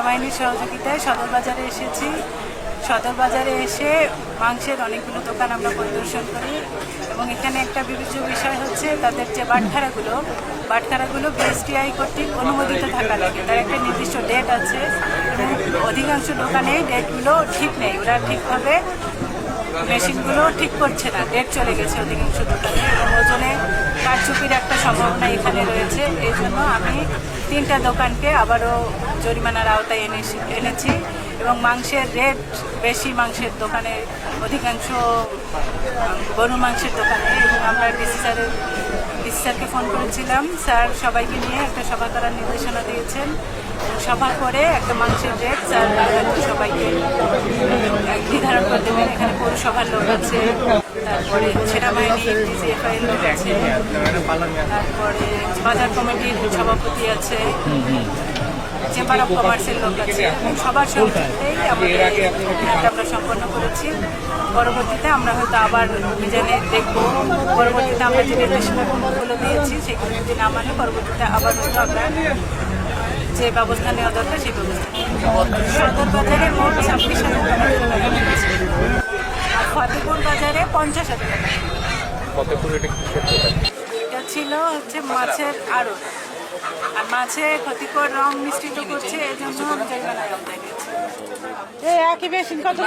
সেনাবাহিনীর সহযোগিতায় সদর বাজারে এসেছি। সদর বাজারে এসে মাংসের অনেকগুলো দোকান আমরা পরিদর্শন করি এবং এখানে একটা বিবেচ্য বিষয় হচ্ছে তাদের যে বাটখারাগুলো বিএসটিআই কর্তৃক অনুমোদিত থাকা লাগে। তার একটা নির্দিষ্ট ডেট আছে এবং অধিকাংশ দোকানে ডেটগুলো ঠিক নেই, ওরা ঠিকভাবে মেশিনগুলো ঠিক করছে না, ডেট চলে গেছে অধিকাংশ দোকানে এবং ওজনে কারচুপির একটা সম্ভাবনা এখানে রয়েছে। এই জন্য আমি 3টা দোকানকে আবারও জরিমানার আওতায় এনেছি এবং মাংসের রেট বেশি মাংসের দোকানে, অধিকাংশ গরুর মাংসের দোকানে। এবং আমরা ডিসি স্যারকে ফোন করেছিলাম, স্যার সবাইকে নিয়ে একটা সভা করার নির্দেশনা দিয়েছেন। সভা করে একটা মাংসের রেট স্যার সবাইকে নির্ধারণ করে দেবেন। এখানে পৌরসভার লোক আছে, তারপরে সেনাবাহিনী ডিজিএফআইয়ের লোক আছে, তারপরে বাজার কমিটির সভাপতি আছে, চেম্বার অফ কমার্সের লোক আছে এবং সবার সহযোগিতাই আমরা সম্পন্ন করেছি। পরবর্তীতে আমরা হয়তো আবার অভিযানে দেখব। পরবর্তীতে আমরা যে নির্দেশনাগুলো দিয়েছি সেগুলো যদি না মানে পরবর্তীতে আবার হয়তো আমরা যে ব্যবস্থা নেওয়া দরকার সেই ব্যবস্থা। সদর বাজারে মোট 26,000 টাকা আর ফতেপুর বাজারে 50,000 টাকা। এটা ছিল হচ্ছে মাছের আড়ত, আর মাছে ক্ষতিকর রং মিশ্রিত করছে, এই জন্য জরিমানার আওতায় নিয়েছে। এই একই বেশি কত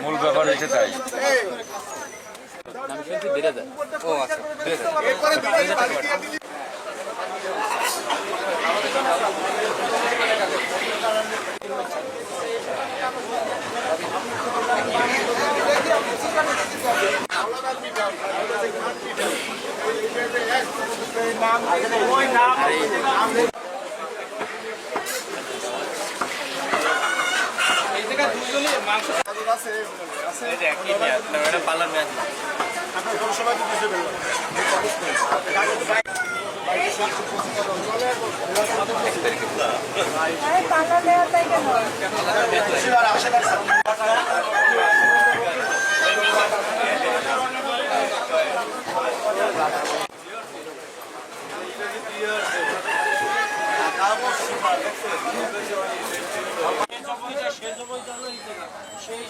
মূল ব্যাপার হয়েছে তাই। ও আচ্ছা, সেই